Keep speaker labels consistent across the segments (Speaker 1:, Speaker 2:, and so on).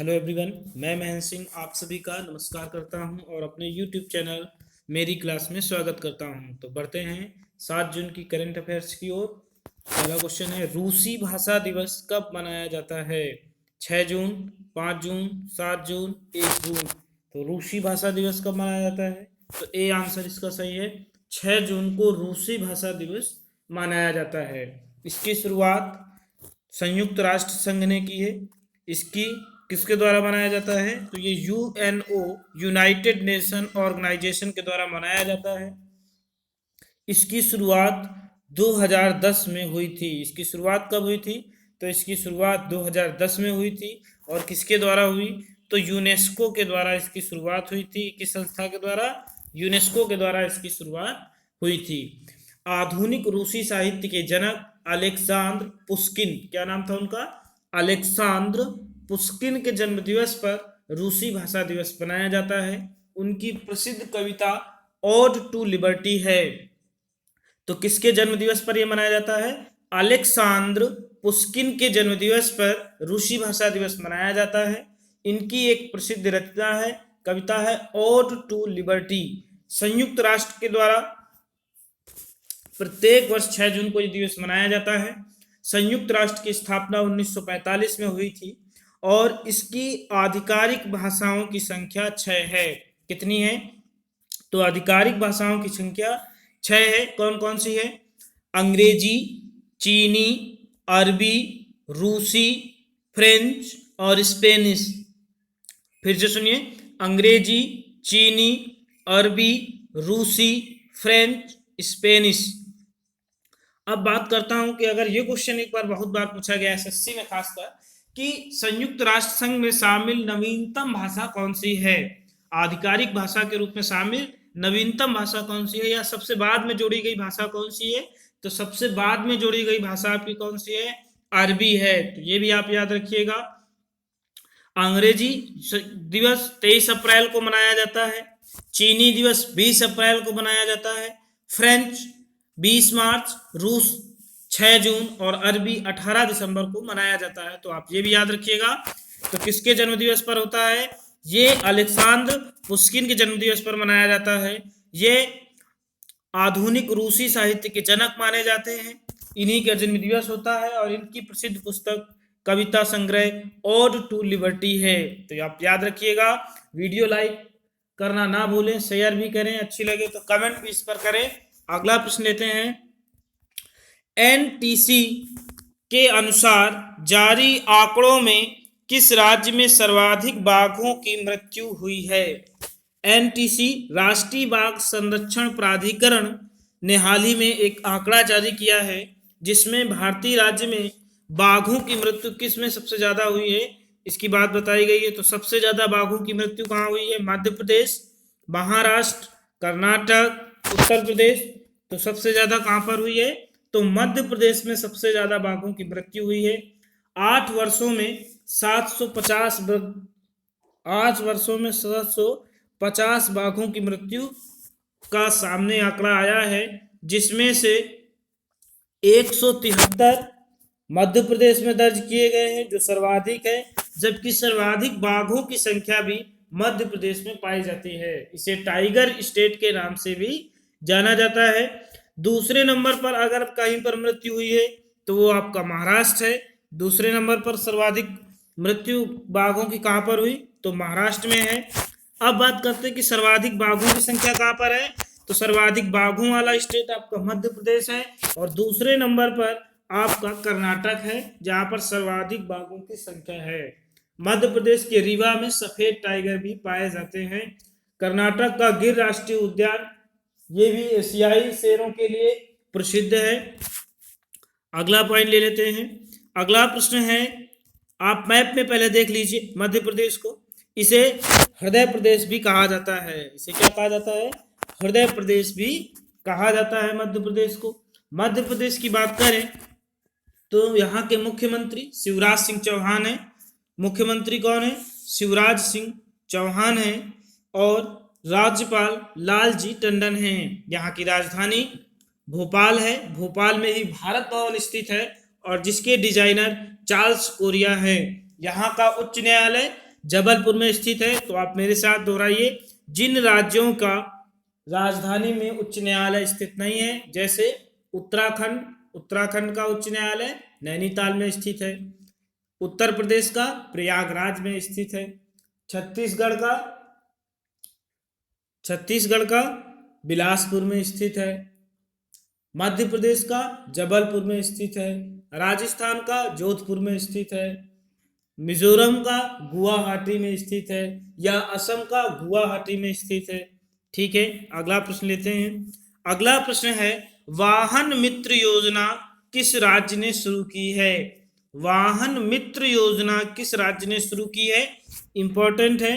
Speaker 1: Hello everyone, मैं महेंद्र सिंह आप सभी का नमस्कार करता हूं और अपने यूट्यूब चैनल मेरी क्लास में स्वागत करता हूं। तो बढ़ते हैं 7 जून की करंट अफेयर्स की ओर। पहला क्वेश्चन है, रूसी भाषा दिवस कब मनाया जाता है? 6 जून, 5 जून, 7 जून, 1 जून। तो रूसी भाषा दिवस कब मनाया जाता है? तो ए आंसर इसका सही है। 6 जून को रूसी भाषा दिवस मनाया जाता है। इसकी शुरुआत संयुक्त राष्ट्र संघ ने की है। इसकी किसके द्वारा मनाया जाता है? तो ये यूएनओ, यूनाइटेड नेशन ऑर्गेनाइजेशन के द्वारा मनाया जाता है। इसकी शुरुआत 2010 में हुई थी। इसकी शुरुआत कब हुई थी? तो इसकी शुरुआत 2010 में हुई थी। और किसके द्वारा हुई? तो यूनेस्को के द्वारा इसकी शुरुआत हुई थी। किस संस्था के द्वारा? यूनेस्को के द्वारा इसकी शुरुआत हुई थी। आधुनिक रूसी साहित्य के जनक अलेक्सांद्र पुस्किन, क्या नाम था उनका? अलेक्सांद्र पुस्किन के जन्मदिवस पर रूसी भाषा दिवस मनाया जाता है। उनकी प्रसिद्ध कविता ओड टू लिबर्टी है। तो किसके जन्मदिवस पर यह मनाया जाता है? अलेक्सांद्र पुस्किन के जन्मदिवस पर रूसी भाषा दिवस मनाया जाता है। इनकी एक प्रसिद्ध रचना है, कविता है ओड टू लिबर्टी। संयुक्त राष्ट्र के द्वारा प्रत्येक वर्ष 6 जून को यह दिवस मनाया जाता है। संयुक्त राष्ट्र की स्थापना 1945 में हुई थी और इसकी आधिकारिक भाषाओं की संख्या 6 है। कितनी है? तो आधिकारिक भाषाओं की संख्या 6 है। कौन कौन सी है? अंग्रेजी, चीनी, अरबी, रूसी, फ्रेंच और स्पेनिश। फिर से सुनिए, अंग्रेजी, चीनी, अरबी, रूसी, फ्रेंच, स्पेनिश। अब बात करता हूं कि अगर ये क्वेश्चन एक बार बहुत बार पूछा गया एसएससी में खासकर, कि संयुक्त राष्ट्र संघ में शामिल नवीनतम भाषा कौन सी है? आधिकारिक भाषा के रूप में शामिल नवीनतम भाषा कौन सी है, या सबसे बाद में जोड़ी गई भाषा कौन सी है? तो सबसे बाद में जोड़ी गई भाषा आपकी कौन सी है? अरबी है। तो ये भी आप याद रखिएगा। अंग्रेजी दिवस 23 अप्रैल को मनाया जाता है। चीनी दिवस 20 अप्रैल को मनाया जाता है। फ्रेंच 20 मार्च, रूस 6 जून और अरबी 18 दिसंबर को मनाया जाता है। तो आप ये भी याद रखिएगा। तो किसके जन्मदिवस पर होता है? ये अलेक्सांद्र पुस्किन के जन्मदिवस पर मनाया जाता है। ये आधुनिक रूसी साहित्य के जनक माने जाते हैं। इन्हीं का जन्मदिवस होता है और इनकी प्रसिद्ध पुस्तक कविता संग्रह ओड टू लिबर्टी है। तो आप याद रखिएगा। वीडियो लाइक करना ना भूलें, शेयर भी करें, अच्छी लगे तो कमेंट भी इस पर करें। अगला प्रश्न लेते हैं। एनटीसी के अनुसार जारी आंकड़ों में किस राज्य में सर्वाधिक बाघों की मृत्यु हुई है? एनटीसी, राष्ट्रीय बाघ संरक्षण प्राधिकरण ने हाल ही में एक आंकड़ा जारी किया है जिसमें भारतीय राज्य में बाघों की मृत्यु किस में सबसे ज्यादा हुई है, इसकी बात बताई गई है। तो सबसे ज्यादा बाघों की मृत्यु कहाँ हुई है? मध्य प्रदेश, महाराष्ट्र, कर्नाटक, उत्तर प्रदेश। तो सबसे ज्यादा कहां पर हुई है? तो मध्य प्रदेश में सबसे ज्यादा बाघों की मृत्यु हुई है। 8 वर्षों में 750 8 वर्षों में 750 बाघों की मृत्यु का सामने आंकड़ा आया है, जिसमें से 173 मध्य प्रदेश में दर्ज किए गए हैं जो सर्वाधिक है, जबकि सर्वाधिक बाघों की संख्या भी मध्य प्रदेश में पाई जाती है। इसे टाइगर स्टेट के नाम से भी जाना जाता है। दूसरे नंबर पर अगर कहीं पर मृत्यु हुई है तो वो आपका महाराष्ट्र है। दूसरे नंबर पर सर्वाधिक मृत्यु बाघों की कहां पर हुई? तो महाराष्ट्र में है। अब बात करते हैं कि सर्वाधिक बाघों की संख्या कहां पर है। तो सर्वाधिक बाघों वाला स्टेट आपका मध्य प्रदेश है और दूसरे नंबर पर आपका कर्नाटक है, जहां पर सर्वाधिक बाघों की संख्या है। मध्य प्रदेश के रीवा में सफेद टाइगर भी पाए जाते हैं। कर्नाटक का गिर राष्ट्रीय उद्यान, ये भी एशियाई शेरों के लिए प्रसिद्ध है। अगला पॉइंट ले लेते हैं। अगला प्रश्न है, आप मैप में पहले देख लीजिए मध्य प्रदेश को। इसे हृदय प्रदेश भी कहा जाता है। इसे क्या कहा जाता है? हृदय प्रदेश भी कहा जाता है मध्य प्रदेश को। मध्य प्रदेश की बात करें तो यहाँ के मुख्यमंत्री शिवराज सिंह चौहान है। मुख्यमंत्री कौन है? शिवराज सिंह चौहान है। और राज्यपाल लालजी टंडन हैं। यहाँ की राजधानी भोपाल है। भोपाल में ही भारत भवन स्थित है और जिसके डिजाइनर चार्ल्स कोरिया हैं। यहाँ का उच्च न्यायालय जबलपुर में स्थित है। तो आप मेरे साथ दोहराइए, जिन राज्यों का राजधानी में उच्च न्यायालय स्थित नहीं है, जैसे उत्तराखंड, उत्तराखंड का उच्च न्यायालय नैनीताल में स्थित है। उत्तर प्रदेश का प्रयागराज में स्थित है। छत्तीसगढ़ का बिलासपुर में स्थित है। मध्य प्रदेश का जबलपुर में स्थित है। राजस्थान का जोधपुर में स्थित है। मिजोरम का गुवाहाटी में स्थित है, या असम का गुवाहाटी में स्थित है। ठीक है, अगला प्रश्न लेते हैं। अगला प्रश्न है, वाहन मित्र योजना किस राज्य ने शुरू की है? वाहन मित्र योजना किस राज्य ने शुरू की है? इंपॉर्टेंट है।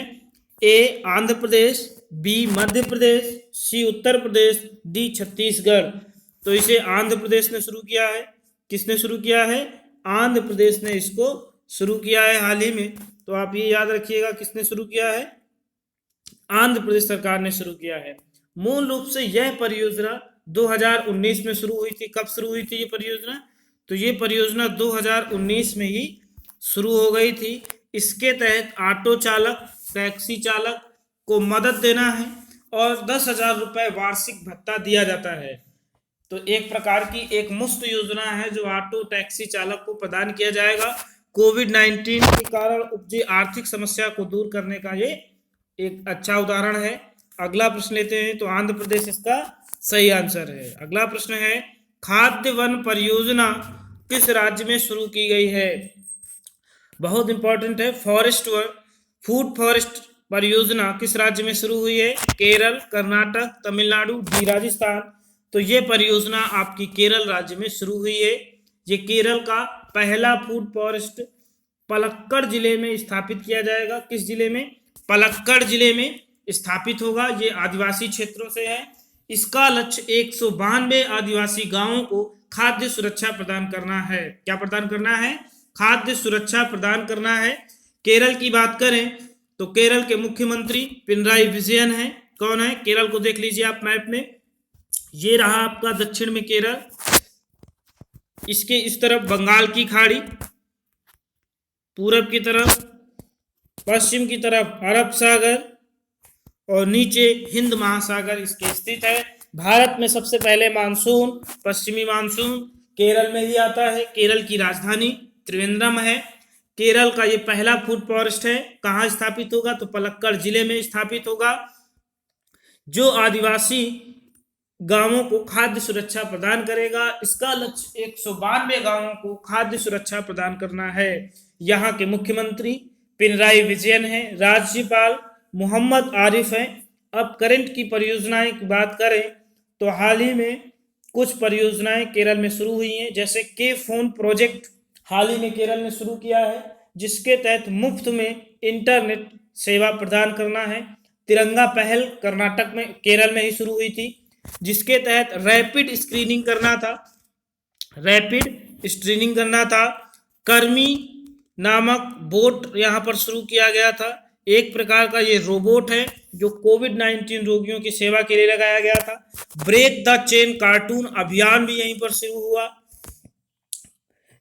Speaker 1: ए आंध्र प्रदेश, बी मध्य प्रदेश, सी उत्तर प्रदेश, डी छत्तीसगढ़। तो इसे आंध्र प्रदेश ने शुरू किया है। किसने शुरू किया है? आंध्र प्रदेश ने इसको शुरू किया है हाल ही में। तो आप ये याद रखिएगा, किसने शुरू किया है? आंध्र प्रदेश सरकार ने शुरू किया है। मूल रूप से यह परियोजना 2019 में शुरू हुई थी। कब शुरू हुई थी ये परियोजना? तो ये परियोजना 2019 में ही शुरू हो गई थी। इसके तहत ऑटो चालक, टैक्सी चालक को मदद देना है और 10,000 रुपये वार्षिक भत्ता दिया जाता है। तो एक प्रकार की एक मुफ्त योजना है जो ऑटो टैक्सी चालक को प्रदान किया जाएगा। कोविड-19 के कारण उपजी आर्थिक समस्या को दूर करने का ये एक अच्छा उदाहरण है। अगला प्रश्न लेते हैं। तो आंध्र प्रदेश इसका सही आंसर है। अगला प्रश्न है, खाद्य वन परियोजना किस राज्य में शुरू की गई है? बहुत इंपॉर्टेंट है। फूड फॉरेस्ट परियोजना किस राज्य में शुरू हुई है? केरल, कर्नाटक, तमिलनाडु, डी राजस्थान। तो ये परियोजना आपकी केरल राज्य में शुरू हुई है। ये केरल का पहला फूड फॉरेस्ट पलक्कड़ जिले में स्थापित किया जाएगा। किस जिले में? पलक्कड़ जिले में स्थापित होगा। ये आदिवासी क्षेत्रों से है। इसका लक्ष्य 192 आदिवासी गांवों को खाद्य सुरक्षा प्रदान करना है। क्या प्रदान करना है? खाद्य सुरक्षा प्रदान करना है। केरल की बात करें तो केरल के मुख्यमंत्री पिनराई विजयन है। कौन है? केरल को देख लीजिए आप मैप में। ये रहा आपका दक्षिण में केरल, इसके इस तरफ बंगाल की खाड़ी, पूरब की तरफ, पश्चिम की तरफ अरब सागर और नीचे हिंद महासागर इसके स्थित है। भारत में सबसे पहले मानसून, पश्चिमी मानसून केरल में ही आता है। केरल की राजधानी त्रिवेंद्रम है। केरल का ये पहला फूड फॉरेस्ट है। कहाँ स्थापित होगा? तो पलक्कड़ जिले में स्थापित होगा, जो आदिवासी गांवों को खाद्य सुरक्षा प्रदान करेगा। इसका लक्ष्य 192 गांवों को खाद्य सुरक्षा प्रदान करना है। यहाँ के मुख्यमंत्री पिनराई विजयन है। राज्यपाल मोहम्मद आरिफ है। अब करंट की परियोजनाएं की बात करें तो हाल ही में कुछ परियोजनाएं केरल में शुरू हुई हैं, जैसे के फोन प्रोजेक्ट हाल ही में केरल ने शुरू किया है, जिसके तहत मुफ्त में इंटरनेट सेवा प्रदान करना है। तिरंगा पहल कर्नाटक में, केरल में ही शुरू हुई थी, जिसके तहत रैपिड स्क्रीनिंग करना था। कर्मी नामक बोट यहाँ पर शुरू किया गया था। एक प्रकार का ये रोबोट है जो कोविड-19 रोगियों की सेवा के लिए लगाया गया था। ब्रेक द चेन कार्टून अभियान भी यहीं पर शुरू हुआ।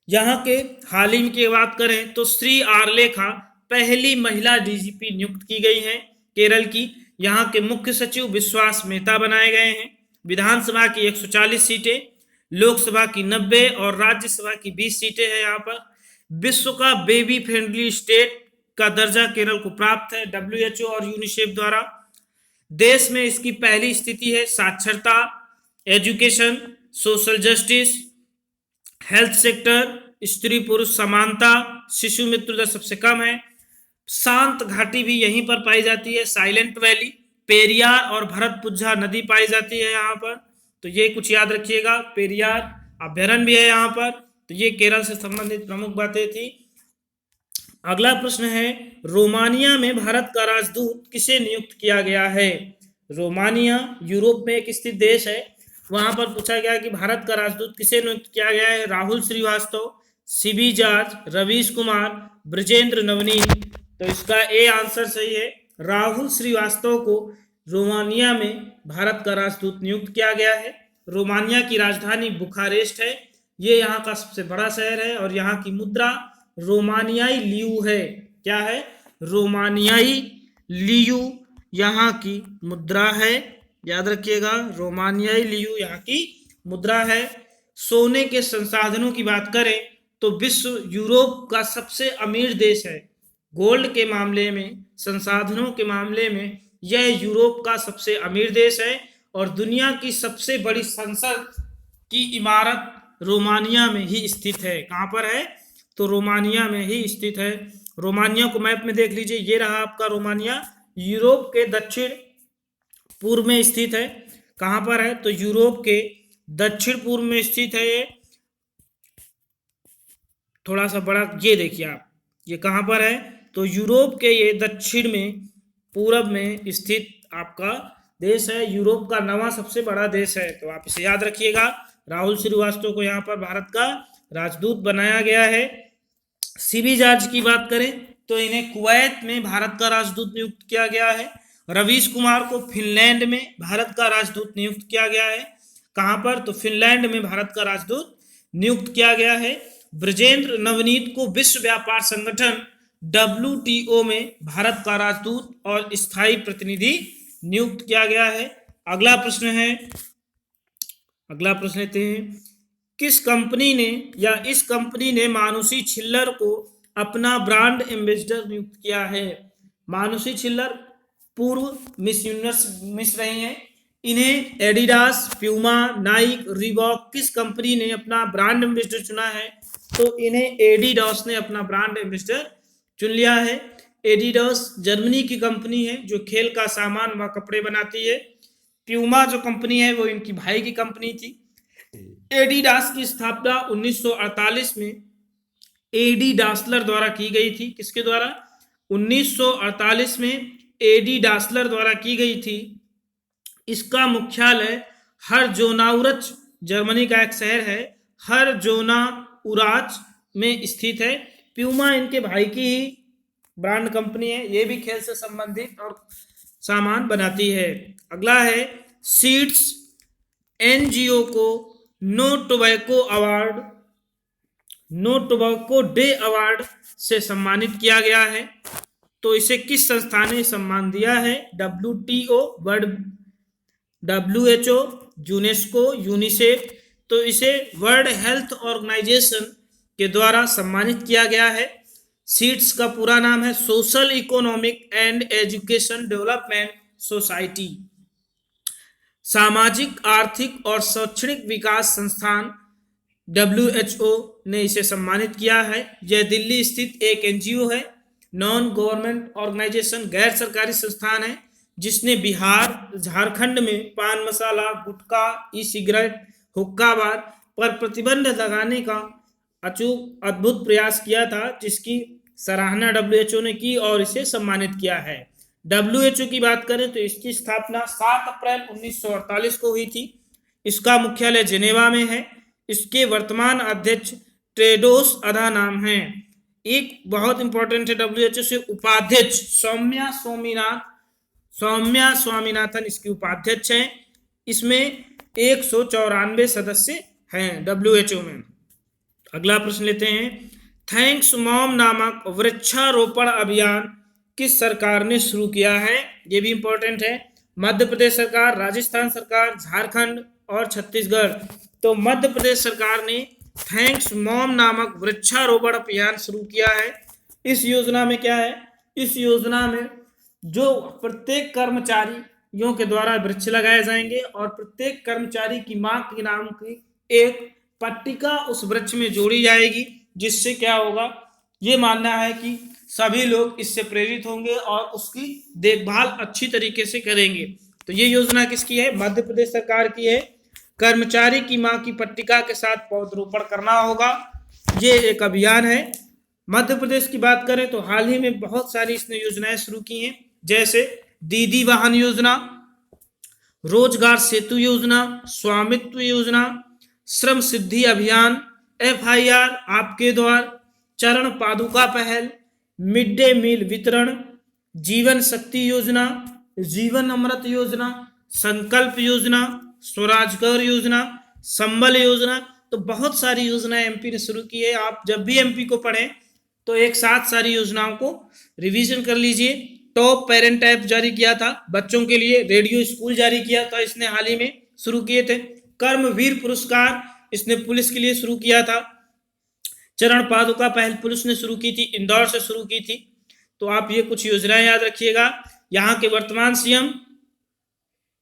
Speaker 1: यहाँ के हाल ही की बात करें तो श्री आर्लेखा पहली महिला डीजीपी नियुक्त की गई हैं केरल की। यहाँ के मुख्य सचिव विश्वास मेहता बनाए गए हैं। विधानसभा की 140 सीटें, लोकसभा की 90 और राज्यसभा की 20 सीटें हैं। यहाँ पर विश्व का बेबी फ्रेंडली स्टेट का दर्जा केरल को प्राप्त है WHO और यूनिसेफ द्वारा। देश में इसकी पहली स्थिति है साक्षरता, education, social justice, health sector, स्त्री पुरुष समानता, शिशु मृत्यु दर सबसे कम है। शांत घाटी भी यहीं पर पाई जाती है, साइलेंट वैली, पेरियार और भरतपुझा नदी पाई जाती है यहाँ पर। तो ये कुछ याद रखिएगा। पेरियार अभ्यारण्य भी है यहाँ पर। तो ये केरल से संबंधित प्रमुख बातें थी। अगला प्रश्न है, रोमानिया में भारत का राजदूत किसे नियुक्त किया गया है? रोमानिया यूरोप में एक स्थित देश है। वहां पर पूछा गया कि भारत का राजदूत किसे नियुक्त किया गया है? Rahul Srivastava, CB George, Ravish Kumar, Brajendra Navneet. तो इसका ए आंसर सही है। राहुल श्रीवास्तव को रोमानिया में भारत का राजदूत नियुक्त किया गया है। रोमानिया की राजधानी बुखारेस्ट है। ये यहाँ का सबसे बड़ा शहर है और यहाँ की मुद्रा रोमानियाई लियू है। क्या है? रोमानियाई लियू यहाँ की मुद्रा है, याद रखिएगा, रोमानियाई लियू यहाँ की मुद्रा है। सोने के संसाधनों की बात करें तो विश्व यूरोप का सबसे अमीर देश है। गोल्ड के मामले में, संसाधनों के मामले में यह यूरोप का सबसे अमीर देश है और दुनिया की सबसे बड़ी संसद की इमारत रोमानिया में ही स्थित है। कहाँ पर है? तो रोमानिया में ही स्थित है। रोमानिया को मैप में देख लीजिए, ये रहा आपका रोमानिया, यूरोप के दक्षिण पूर्व में स्थित है। कहाँ पर है? तो यूरोप के दक्षिण पूर्व में स्थित है। ये थोड़ा सा बड़ा, ये देखिए आप, ये कहाँ पर है? तो यूरोप के ये दक्षिण में पूरब में स्थित आपका देश है। यूरोप का 9वां सबसे बड़ा देश है, तो आप इसे याद रखिएगा। राहुल श्रीवास्तव को यहाँ पर भारत का राजदूत बनाया गया है। सीबी जॉर्ज की बात करें तो इन्हें कुवैत में भारत का राजदूत नियुक्त किया गया है। रवीश कुमार को फिनलैंड में भारत का राजदूत नियुक्त किया गया है। कहाँ पर? तो फिनलैंड में भारत का राजदूत नियुक्त किया गया है। ब्रजेंद्र नवनीत को विश्व व्यापार संगठन WTO में भारत का राजदूत और स्थायी प्रतिनिधि नियुक्त किया गया है। अगला प्रश्न लेते हैं, किस कंपनी ने या इस कंपनी ने मानुषी छिल्लर को अपना ब्रांड एम्बेसडर नियुक्त किया है? मानुषी छिल्लर पूर्व मिस यूनिवर्स मिस रही हैं। इन्हें एडिडास, प्यूमा, नाइक, रीबॉक किस कंपनी ने अपना ब्रांड एम्बेसडर चुना है? तो इन्हें एडिडास ने अपना ब्रांड एम्बेसडर चुन लिया है। एडिडास जर्मनी की कंपनी है जो खेल का सामान व कपड़े बनाती है। प्यूमा जो कंपनी है वो इनकी भाई की कंपनी थी। एडिडास की स्थापना 1948 में एडी डासलर द्वारा की गई थी। किसके द्वारा? 1948 में एडी डासलर द्वारा की गई थी। इसका मुख्यालय हरजोनाउरच, जर्मनी का एक शहर है, हरजोनाउराच में स्थित है। प्यूमा इनके भाई की ही ब्रांड कंपनी है, ये भी खेल से संबंधित और सामान बनाती है। अगला है, सीड्स एनजीओ को नो टोबैको डे अवार्ड से सम्मानित किया गया है। तो इसे किस संस्था ने सम्मान दिया है? WTO, WHO, UNESCO, UNICEF. तो इसे वर्ल्ड हेल्थ ऑर्गेनाइजेशन के द्वारा सम्मानित किया गया है। सीड्स का पूरा नाम है social economic and education development society. सामाजिक, आर्थिक और शैक्षणिक विकास संस्थान WHO ने इसे सम्मानित किया है। यह दिल्ली स्थित एक NGO है, नॉन गवर्नमेंट ऑर्गेनाइजेशन, गैर सरकारी संस्थान है, जिसने बिहार, झारखंड में पान मसाला, गुटखा, ई सिगरेट, हुक्का बार पर प्रतिबंध लगाने का अद्भुत प्रयास किया था, जिसकी सराहना WHO ने की और इसे सम्मानित किया है। WHO की बात करें तो इसकी स्थापना 7 अप्रैल 1948 को हुई थी। इसका मुख्यालय जिनेवा में है। इसके वर्तमान अध्यक्ष टेड्रोस अधानोम हैं। एक बहुत इंपॉर्टेंट है, WHO से उपाध्यक्ष सौम्या स्वामीनाथन इसकी उपाध्यक्ष हैं। इसमें 194 सदस्य हैं WHO में। अगला प्रश्न लेते हैं, थैंक्स मॉम नामक वृक्षारोपण अभियान किस सरकार ने शुरू किया है? ये भी इंपॉर्टेंट है। मध्य प्रदेश सरकार, राजस्थान सरकार, झारखंड और छत्तीसगढ़। तो मध्य प्रदेश सरकार ने थैंक्स मॉम नामक वृक्षारोपण अभियान शुरू किया है। इस योजना में क्या है? इस योजना में जो प्रत्येक कर्मचारियों के द्वारा वृक्ष लगाए जाएंगे और प्रत्येक कर्मचारी की मां के नाम की एक पट्टिका उस वृक्ष में जोड़ी जाएगी, जिससे क्या होगा, ये मानना है कि सभी लोग इससे प्रेरित होंगे और उसकी देखभाल अच्छी तरीके से करेंगे। तो ये योजना किसकी है? मध्य प्रदेश सरकार की है। कर्मचारी की मां की पट्टिका के साथ पौधरोपण करना होगा, ये एक अभियान है। मध्य प्रदेश की बात करें तो हाल ही में बहुत सारी इसने योजनाएं शुरू की हैं, जैसे दीदी वाहन योजना, रोजगार सेतु योजना, स्वामित्व योजना, श्रम सिद्धि अभियान, FIR आपके द्वार, चरण पादुका पहल, मिड डे मील वितरण, जीवन शक्ति योजना, जीवन अमृत योजना, संकल्प योजना, स्वराजगार योजना, संबल योजना। तो बहुत सारी योजनाएं MP ने शुरू की है। आप जब भी MP को पढ़ें तो एक साथ सारी योजनाओं को रिवीजन कर लीजिए। टॉप पेरेंट ऐप जारी किया था बच्चों के लिए, रेडियो स्कूल जारी किया था इसने हाल ही में शुरू किए थे, कर्मवीर पुरस्कार इसने पुलिस के लिए शुरू किया था, चरण पादुका पहल पुलिस ने शुरू की थी, इंदौर से शुरू की थी। तो आप ये कुछ योजनाएं याद रखिएगा। यहाँ के वर्तमान सीएम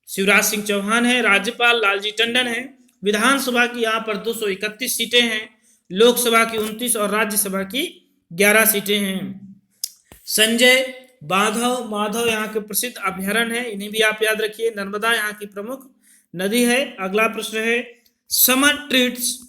Speaker 1: शिवराज सिंह चौहान है, राज्यपाल लालजी टंडन है, विधानसभा की यहाँ पर 231 सीटें हैं, लोकसभा की 29 और राज्यसभा की 11 सीटें हैं। संजय माधव यहाँ के प्रसिद्ध अभ्यारण्य है, इन्हें भी आप याद रखिए। नर्मदा यहाँ की प्रमुख नदी है। अगला प्रश्न है, समर ट्रीट्स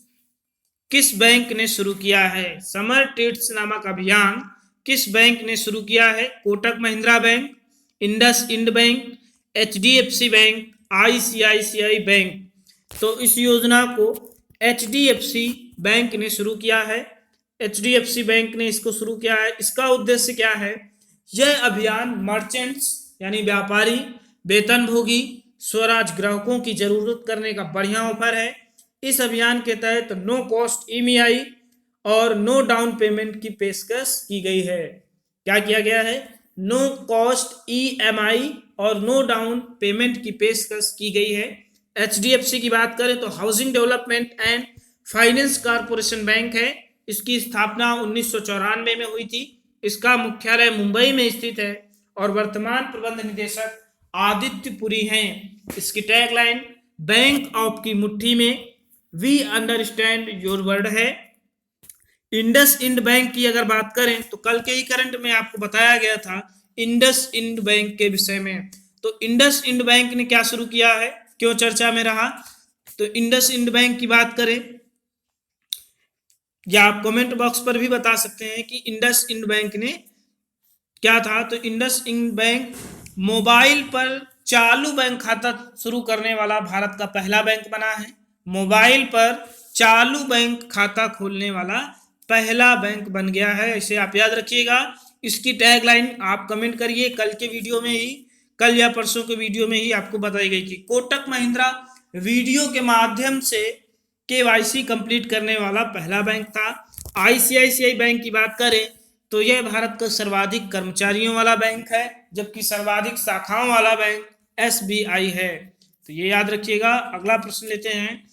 Speaker 1: किस बैंक ने शुरू किया है? समर ट्रीट्स नामक अभियान किस बैंक ने शुरू किया है? Kotak Mahindra bank, IndusInd bank, HDFC bank, ICICI bank. तो इस योजना को HDFC बैंक ने शुरू किया है। HDFC बैंक ने इसको शुरू किया है। इसका उद्देश्य क्या है? यह अभियान मर्चेंट्स यानी व्यापारी, वेतनभोगी, स्वराज ग्राहकों की जरूरत करने का बढ़िया ऑफर है। इस अभियान के तहत नो कॉस्ट EMI और नो डाउन पेमेंट की पेशकश की गई है। क्या किया गया है? नो कॉस्ट EMI और नो डाउन पेमेंट की पेशकश की गई है। HDFC की बात करें तो housing development and finance corporation bank है। इसकी स्थापना 1994 में हुई थी। इसका मुख्यालय मुंबई में स्थित है और वर्तमान प्रबंध निदेशक आदित्य पुरी हैं। इसकी टैगलाइन बैंक ऑफ की मुट्ठी में, वी अंडरस्टैंड योर वर्ड है। इंडस इंड बैंक की अगर बात करें तो कल के ही करंट में आपको बताया गया था इंडस इंड बैंक के विषय में। तो इंडस इंड बैंक ने क्या शुरू किया है, क्यों चर्चा में रहा? तो इंडस इंड बैंक की बात करें या आप कमेंट बॉक्स पर भी बता सकते हैं कि इंडस इंड बैंक ने क्या था। तो इंडस इंड बैंक मोबाइल पर चालू बैंक खाता शुरू करने वाला भारत का पहला बैंक बना है। मोबाइल पर चालू बैंक खाता खोलने वाला पहला बैंक बन गया है, इसे आप याद रखिएगा। इसकी टैगलाइन आप कमेंट करिए। कल के वीडियो में ही, कल या परसों के वीडियो में ही आपको बताई गई थी। कोटक महिंद्रा वीडियो के माध्यम से KYC कंप्लीट करने वाला पहला बैंक था। ICICI बैंक की बात करें तो यह भारत का सर्वाधिक कर्मचारियों वाला बैंक है, जबकि सर्वाधिक शाखाओं वाला बैंक SBI है। तो ये याद रखिएगा। अगला प्रश्न लेते हैं,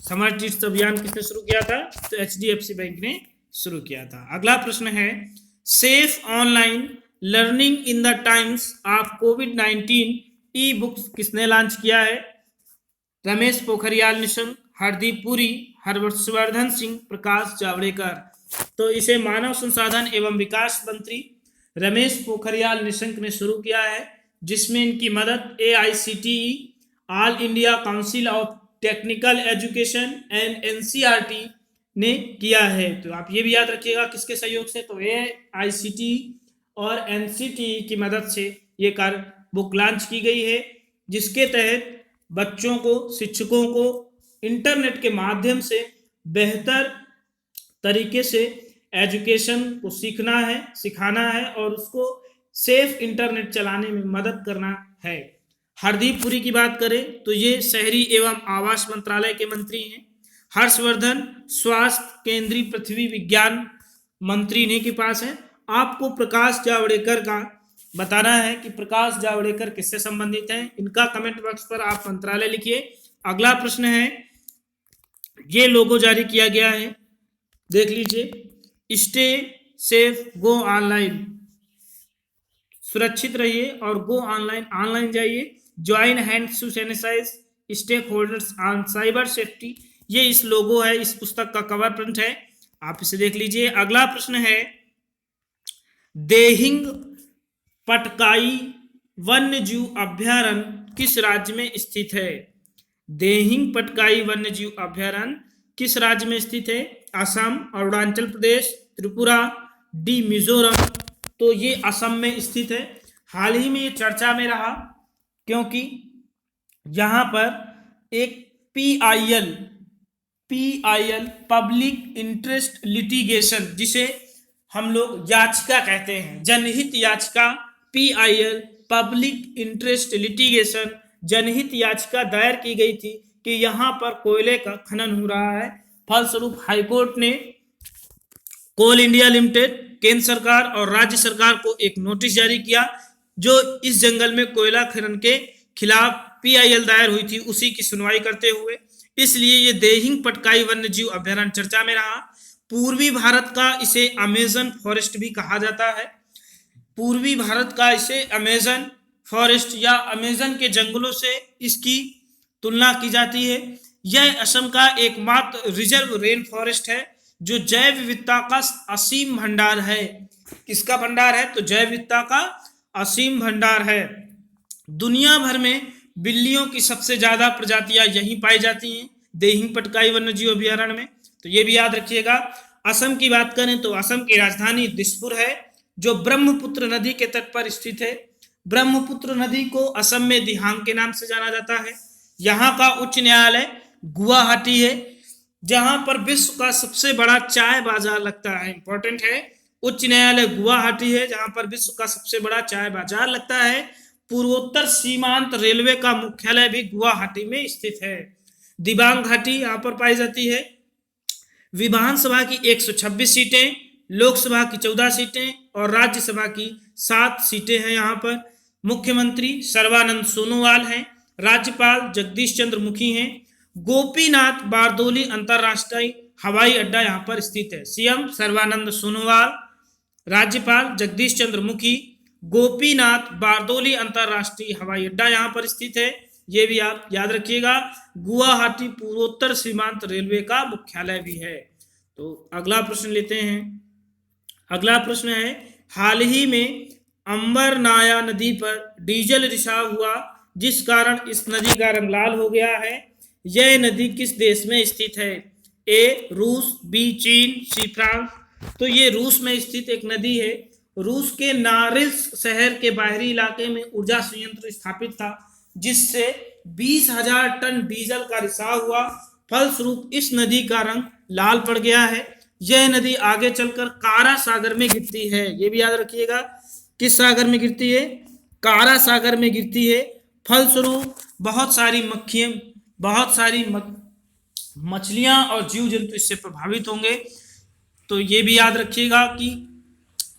Speaker 1: समर ट्रीट्स अभियान किसने शुरू किया था? तो HDFC बैंक ने शुरू किया था। अगला प्रश्न है, safe online learning in the times of COVID-19 e-books किसने लॉन्च किया है? रमेश पोखरियाल निशंक, हरदीप पुरी, हर्षवर्धन सिंह, प्रकाश जावड़ेकर। तो इसे मानव संसाधन एवं विकास मंत्री रमेश पोखरियाल निशंक ने शुरू किया है, जिसमें इनकी मदद AICTE, all India council of technical education and NCERT ने किया है। तो आप ये भी याद रखिएगा किसके सहयोग से? तो AICTE और NCTE की मदद से ये कार्य बुक लॉन्च की गई है, जिसके तहत बच्चों को, शिक्षकों को इंटरनेट के माध्यम से बेहतर तरीके से एजुकेशन को सीखना है, सिखाना है और उसको सेफ इंटरनेट चलाने में मदद करना है। हरदीप पुरी की बात करें तो ये शहरी एवं आवास मंत्रालय के मंत्री हैं। हर्षवर्धन स्वास्थ्य केंद्रीय पृथ्वी विज्ञान मंत्री इन्हीं के पास है। आपको प्रकाश जावड़ेकर का बताना है कि प्रकाश जावड़ेकर किससे संबंधित हैं। इनका कमेंट बॉक्स पर आप मंत्रालय लिखिए। अगला प्रश्न है, ये लोगो जारी किया गया है, देख लीजिए, स्टे सेफ गो ऑनलाइन, सुरक्षित रहिए और गो ऑनलाइन, ऑनलाइन जाइए, join hands to sanitize stakeholders on cyber safety. ये इस लोगो है, इस पुस्तक का कवर प्रिंट है, आप इसे देख लीजिए। अगला प्रश्न है, देहिंग पटकाई वन्यजीव अभ्यारण्य किस राज्य में स्थित है? देहिंग पटकाई वन्यजीव अभ्यारण्य किस राज्य में स्थित है? असम, अरुणाचल प्रदेश, त्रिपुरा, डी मिजोरम। तो ये असम में स्थित है। हाल ही में ये चर्चा में रहा क्योंकि यहाँ पर एक PIL पब्लिक इंटरेस्ट लिटिगेशन, जिसे हम लोग याचिका कहते हैं, जनहित याचिका, PIL पब्लिक इंटरेस्ट लिटिगेशन, जनहित याचिका दायर की गई थी कि यहाँ पर कोयले का खनन हो रहा है। फलस्वरूप हाईकोर्ट ने कोल इंडिया लिमिटेड केंद्र सरकार और राज्य सरकार को एक नोटिस जारी किया जो इस जंगल में कोयला खनन के खिलाफ पीआईएल दायर हुई थी उसी की सुनवाई करते हुए। इसलिए ये देहिंग पटकाई वन्य जीव अभ्यारण्य चर्चा में रहा। पूर्वी भारत का इसे अमेजन फॉरेस्ट भी कहा जाता है। पूर्वी भारत का इसे अमेजन फॉरेस्ट या अमेजन के जंगलों से इसकी तुलना की जाती है। यह असम का एकमात्र रिजर्व रेन फॉरेस्ट है जो जैव विविधता का असीम भंडार है। किसका भंडार है? तो जैव विविधता का असीम भंडार है। दुनिया भर में बिल्लियों की सबसे ज्यादा प्रजातियां यहीं पाई जाती हैं, देहिंग पटकाई वन्य जीव अभ्यारण्य में। तो ये भी याद रखिएगा। असम की बात करें तो असम की राजधानी दिसपुर है जो ब्रह्मपुत्र नदी के तट पर स्थित है। ब्रह्मपुत्र नदी को असम में दिहांग के नाम से जाना जाता है। यहाँ का उच्च न्यायालय गुवाहाटी है जहां पर विश्व का सबसे बड़ा चाय बाजार लगता है। इंपॉर्टेंट है, उच्च न्यायालय गुवाहाटी है जहां पर विश्व का सबसे बड़ा चाय बाजार लगता है। पूर्वोत्तर सीमांत रेलवे का मुख्यालय भी गुवाहाटी में स्थित है। दिबांग घाटी यहाँ पर पाई जाती है। विधानसभा की 126 सीटें, लोकसभा की 14 सीटें और राज्यसभा की 7 सीटें हैं। यहाँ पर मुख्यमंत्री सर्बानंद सोनोवाल हैं, राज्यपाल जगदीश चंद्र मुखी हैं। गोपीनाथ बारदोली अंतरराष्ट्रीय हवाई अड्डा यहाँ पर स्थित है। सीएम सर्बानंद सोनोवाल, राज्यपाल जगदीश चंद्र मुखी, गोपीनाथ बारदोली अंतरराष्ट्रीय हवाई अड्डा यहाँ पर स्थित है। ये भी आप याद रखिएगा। गुवाहाटी पूर्वोत्तर सीमांत रेलवे का मुख्यालय भी है। तो अगला प्रश्न लेते हैं। अगला प्रश्न है, हाल ही में अंबरनाया नदी पर डीजल रिसाव हुआ जिस कारण इस नदी का रंग लाल हो गया है। यह नदी किस देश में स्थित है? ए रूस, बी चीन, सी फ्रांस। तो ये रूस में स्थित एक नदी है। रूस के नारिल्स्क शहर के बाहरी इलाके में ऊर्जा संयंत्र स्थापित था जिससे 20,000 टन डीजल का रिसाव हुआ। फलस्वरूप इस नदी का रंग लाल पड़ गया है। यह नदी आगे चलकर कारा सागर में गिरती है। ये भी याद रखिएगा। किस सागर में गिरती है? कारा सागर में गिरती है। फलस्वरूप बहुत सारी मछलियां और जीव जंतु इससे प्रभावित होंगे। तो ये भी याद रखिएगा कि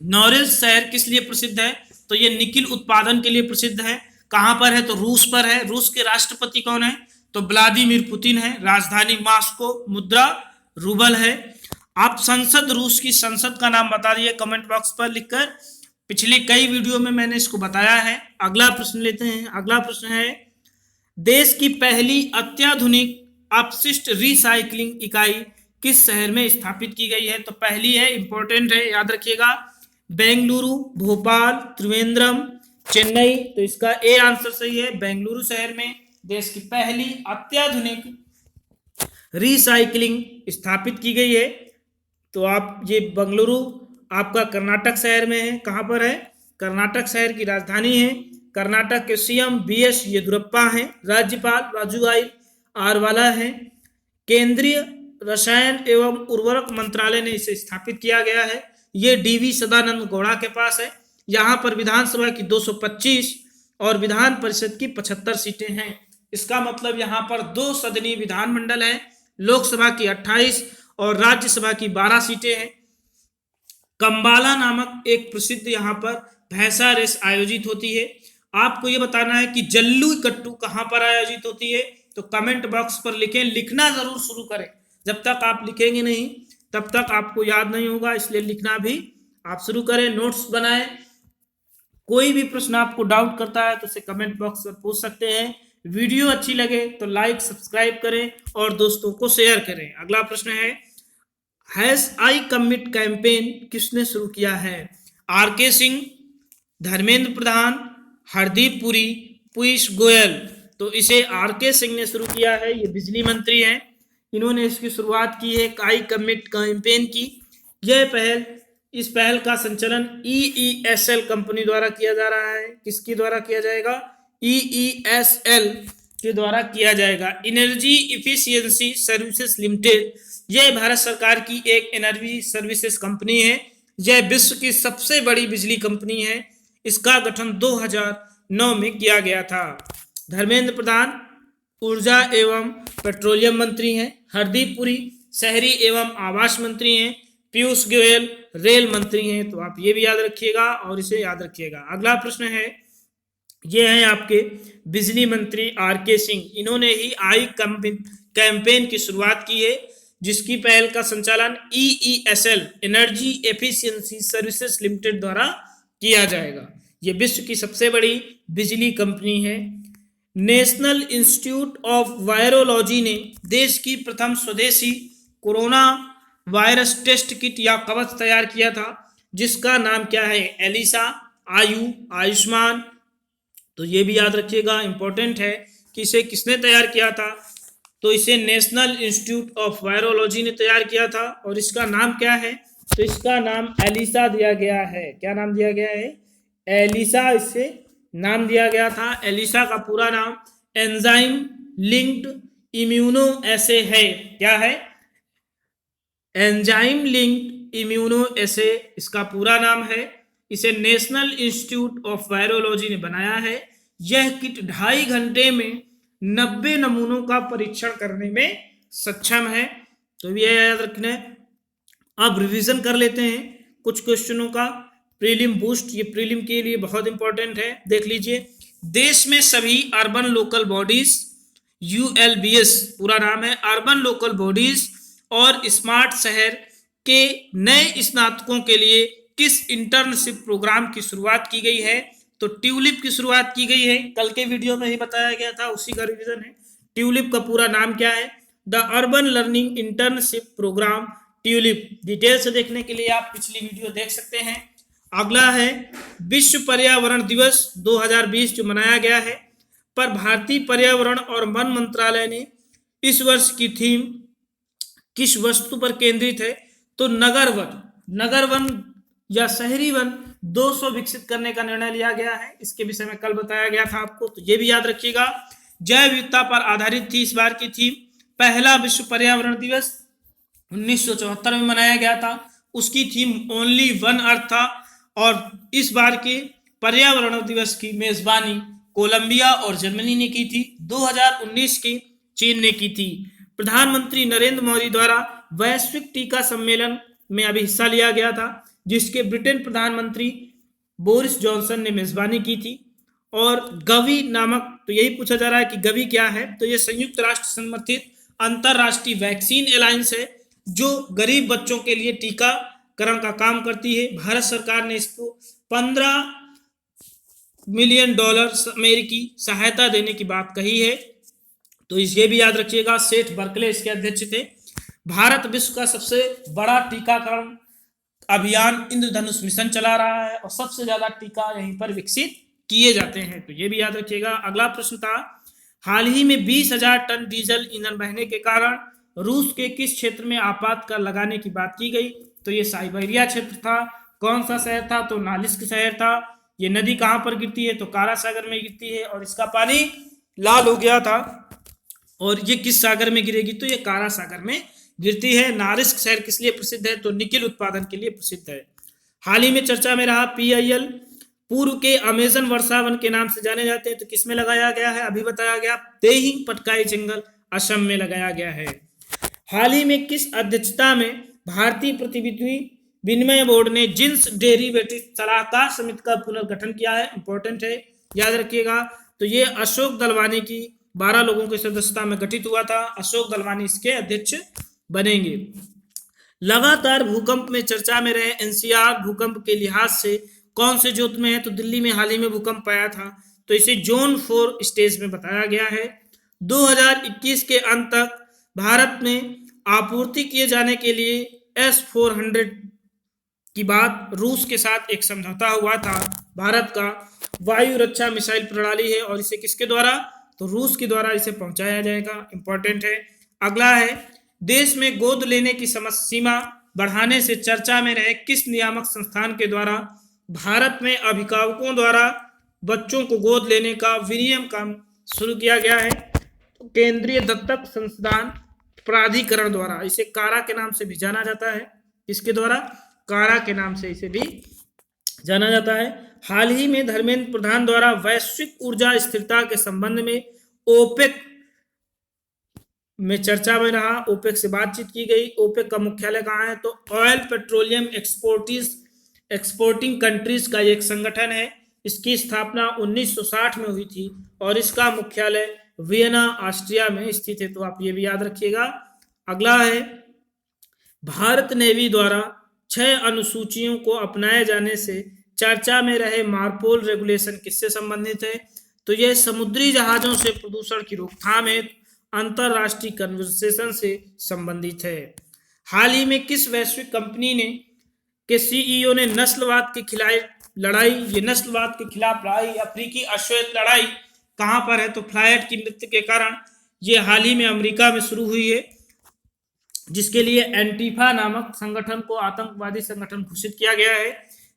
Speaker 1: नोरिल्स्क शहर किस लिए प्रसिद्ध है? तो ये निकिल उत्पादन के लिए प्रसिद्ध है। कहां पर है? तो रूस पर है। रूस के राष्ट्रपति कौन है? तो व्लादिमीर पुतिन है। राजधानी मॉस्को, मुद्रा रूबल है। आप रूस की संसद का नाम बता दिए कमेंट बॉक्स पर लिखकर। पिछली कई वीडियो में मैंने इसको बताया है। अगला प्रश्न लेते हैं। अगला प्रश्न है, देश की पहली अत्याधुनिक अपशिष्ट रिसाइकलिंग इकाई किस शहर में स्थापित की गई है? तो पहली है, इंपॉर्टेंट है, याद रखिएगा, बेंगलुरु, भोपाल, त्रिवेंद्रम, चेन्नई। तो इसका ए आंसर सही है। बेंगलुरु शहर में देश की पहली अत्याधुनिक रिसाइकलिंग स्थापित की गई है। तो आप ये बेंगलुरु आपका कर्नाटक शहर में है। कहां पर है? कर्नाटक शहर की राजधानी है। कर्नाटक के सीएम बीएस येदियुरप्पा हैं। राज्यपाल वाजुभाई आरवाला है। केंद्रीय रसायन एवं उर्वरक मंत्रालय ने इसे स्थापित किया गया है। ये डीवी सदानंद गौड़ा के पास है। यहाँ पर विधानसभा की 225 और विधान परिषद की 75 सीटें हैं। इसका मतलब यहाँ पर 2 सदनीय विधानमंडल है। लोकसभा की 28 और राज्यसभा की 12 सीटें हैं। कंबाला नामक एक प्रसिद्ध यहाँ पर भैंसा रेस आयोजित होती है। आपको ये बताना है कि जल्लीकट्टू कहाँ पर आयोजित होती है। तो कमेंट बॉक्स पर लिखें। लिखना जरूर शुरू करें। जब तक आप लिखेंगे नहीं तब तक आपको याद नहीं होगा, इसलिए लिखना भी आप शुरू करें, नोट्स बनाएं। कोई भी प्रश्न आपको डाउट करता है तो उसे कमेंट बॉक्स पर पूछ सकते हैं। वीडियो अच्छी लगे तो लाइक सब्सक्राइब करें और दोस्तों को शेयर करें। अगला प्रश्न है, आई कमिट कैंपेन किसने शुरू किया है? आर.के. सिंह, धर्मेंद्र प्रधान, हरदीप पुरी, पीयूष गोयल। तो इसे आर.के. सिंह ने शुरू किया है। ये बिजली मंत्री हैं। इन्होंने इसकी शुरुआत की है आई कमिट कैंपेन की। इस पहल का संचालन EESL कंपनी द्वारा किया जा रहा है। किसके द्वारा किया जाएगा? EESL के द्वारा किया जाएगा। एनर्जी इफिशियंसी सर्विसेज लिमिटेड, यह भारत सरकार की एक एनर्जी सर्विसेज कंपनी है। यह विश्व की सबसे बड़ी बिजली कंपनी है। इसका गठन 2009 में किया गया था। धर्मेंद्र प्रधान ऊर्जा एवं पेट्रोलियम मंत्री हैं। हरदीप पुरी शहरी एवं आवास मंत्री हैं। पीयूष गोयल रेल मंत्री हैं, तो आप ये भी याद रखिएगा और इसे याद रखिएगा। अगला प्रश्न है, ये हैं आपके बिजली मंत्री आर के सिंह। इन्होंने ही आई कैंपेन की शुरुआत की है, जिसकी पहल का संचालन EESL energy efficiency services limited द्वारा किया जाएगा। ये विश्व की सबसे बड़ी बिजली कंपनी है। नेशनल इंस्टीट्यूट ऑफ वायरोलॉजी ने देश की प्रथम स्वदेशी कोरोना वायरस टेस्ट किट या कवच तैयार किया था, जिसका नाम क्या है? एलिसा, आयुष्मान। तो ये भी याद रखिएगा, इंपॉर्टेंट है कि इसे किसने तैयार किया था? तो इसे नेशनल इंस्टीट्यूट ऑफ वायरोलॉजी ने तैयार किया था और इसका नाम क्या है? तो इसका नाम एलिसा दिया गया है। क्या नाम दिया गया है? एलिसा इसे नाम दिया गया था। एलिसा का पूरा नाम एंजाइम लिंक्ड इम्यूनो एसे है। क्या है? एंजाइम लिंक्ड इम्यूनो एसे इसका पूरा नाम है। इसे नेशनल इंस्टीट्यूट ऑफ वायरोलॉजी ने बनाया है। यह किट 2.5 घंटे में 90 नमूनों का परीक्षण करने में सक्षम है। तो ये याद रखना है। अब रिवीजन कर लेते हैं कुछ क्वेश्चनों का। प्रीलिम बूस्ट, ये प्रीलिम के लिए बहुत इंपॉर्टेंट है, देख लीजिए। देश में सभी अर्बन लोकल बॉडीज, ULBS पूरा नाम है, अर्बन लोकल बॉडीज और स्मार्ट शहर के नए स्नातकों के लिए किस इंटर्नशिप प्रोग्राम की शुरुआत की गई है? तो ट्यूलिप की शुरुआत की गई है। कल के वीडियो में ही बताया गया था, उसी का रिवीजन है। ट्यूलिप का पूरा नाम क्या है? The urban learning internship program TULIP. Detail से देखने के लिए आप पिछली वीडियो देख सकते हैं। अगला है विश्व पर्यावरण दिवस 2020 जो मनाया गया है, पर भारतीय पर्यावरण और वन मंत्रालय ने इस वर्ष की थीम किस वस्तु पर केंद्रित है? तो नगर वन या शहरी वन 200 विकसित करने का निर्णय लिया गया है। इसके विषय में कल बताया गया था आपको, तो ये भी याद रखिएगा। जैव विविधता पर आधारित थी इस बार की थीम। पहला विश्व पर्यावरण दिवस 1974 में मनाया गया था, उसकी थीम ओनली वन अर्थ था। और इस बार के पर्यावरण दिवस की मेजबानी कोलंबिया और जर्मनी ने की थी। 2019 की चीन ने की थी। प्रधानमंत्री नरेंद्र मोदी द्वारा वैश्विक टीका सम्मेलन में अभी हिस्सा लिया गया था, जिसके ब्रिटेन प्रधानमंत्री बोरिस जॉनसन ने मेजबानी की थी। और गवी नामक, तो यही पूछा जा रहा है कि गवी क्या है? तो ये संयुक्त राष्ट्र समर्थित अंतरराष्ट्रीय वैक्सीन अलायंस है, जो गरीब बच्चों के लिए टीकाकरण का काम करती है। भारत सरकार ने इसको $15 मिलियन अमेरिकी सहायता देने की बात कही है। तो ये भी याद रखिएगा। सेठ बर्कले इसके अध्यक्ष थे। भारत विश्व का सबसे बड़ा टीकाकरण अभियान इंद्रधनुष मिशन चला रहा है और सबसे ज्यादा टीका यहीं पर विकसित किए जाते हैं, तो ये भी याद रखिएगा। अगला प्रश्न था, हाल ही में 20,000 टन डीजल ईंधन बहने के कारण रूस के किस क्षेत्र में आपातकाल लगाने की बात की गई? तो ये साइबेरिया क्षेत्र था। कौन सा शहर था? तो नालिस्क शहर था। ये नदी कहाँ पर गिरती है? तो कारा सागर में गिरती है और इसका पानी लाल हो गया था। और ये किस सागर में गिरेगी? तो ये कारा सागर में गिरती है। नालिस्क शहर किस लिए प्रसिद्ध है? तो निकिल उत्पादन के लिए प्रसिद्ध है। हाल ही में चर्चा में रहा PIL, पूर्व के अमेजन वर्षावन के नाम से जाने जाते हैं, तो किसमें लगाया गया है? अभी बताया गया, तेहिंग पटकाई जंगल असम में लगाया गया है। हाल ही में किस अध्यक्षता में भारतीय प्रतिनिधि विनिमय बोर्ड ने जिंस डेरिवेटिव सलाहकार समिति का पुनर्गठन किया है? इंपॉर्टेंट है, याद रखिएगा। तो ये अशोक दलवानी की 12 लोगों की सदस्यता में गठित हुआ था। अशोक दलवानी इसके अध्यक्ष बनेंगे। लगातार भूकंप में चर्चा में रहे NCR भूकंप के लिहाज से कौन से जोन में है? तो दिल्ली में हाल ही में भूकंप आया था, तो इसे जोन 4 स्टेज में बताया गया है। 2021 के अंत तक भारत में आपूर्ति किए जाने के लिए S-400 की बात रूस के साथ एक समझौता हुआ था। भारत का वायु रक्षा मिसाइल प्रणाली है और इसे किसके द्वारा? तो रूस के द्वारा इसे पहुंचाया जाएगा। इंपॉर्टेंट है। अगला है, देश में गोद लेने की सीमा बढ़ाने से चर्चा में रहे किस नियामक संस्थान के द्वारा भारत में अभिभावकों द्वारा बच्चों को गोद लेने का विनियम काम शुरू किया गया है? तो केंद्रीय दत्तक संस्थान प्राधिकरण द्वारा। इसे कारा के नाम से भी जाना जाता है। इसके द्वारा कारा के नाम से इसे भी जाना जाता है। हाल ही में धर्मेंद्र प्रधान द्वारा वैश्विक ऊर्जा स्थिरता के संबंध में ओपेक में चर्चा में रहा, ओपेक से बातचीत की गई। ओपेक का मुख्यालय कहाँ है? तो ऑयल पेट्रोलियम एक्सपोर्टिंग कंट्रीज का एक संगठन है। इसकी स्थापना 1960 में हुई थी और इसका मुख्यालय वियना ऑस्ट्रिया में स्थित है। तो आप ये भी याद रखिएगा। अगला है, भारत नेवी द्वारा 6 अनुसूचियों को अपनाए जाने से चर्चा में रहे मार्पोल रेगुलेशन किससे संबंधित है? तो यह समुद्री जहाजों से प्रदूषण की रोकथाम है, अंतरराष्ट्रीय कन्वर्सेशन से संबंधित है। हाल ही में किस वैश्विक कंपनी ने के सीईओ ने नस्लवाद के खिलाफ लड़ाई, ये नस्लवाद के खिलाफ लड़ाई, अफ्रीकी अश्वेत लड़ाई कहां पर है? तो फ्लाइट की मृत्यु के कारण ये हाल ही में अमेरिका में शुरू हुई है, जिसके लिए एंटीफा नामक संगठन को आतंकवादी संगठन घोषित किया गया है।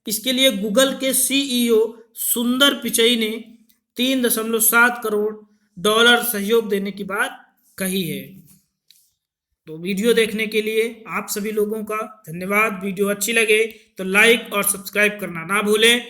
Speaker 1: इसके लिए गूगल के सीईओ सुंदर पिचई ने $3.7 करोड़ सहयोग देने की बात कही है। तो वीडियो देखने के लिए आप सभी लोगों का धन्यवाद। वीडियो अच्छी लगे तो लाइक और सब्सक्राइब करना ना भूलें।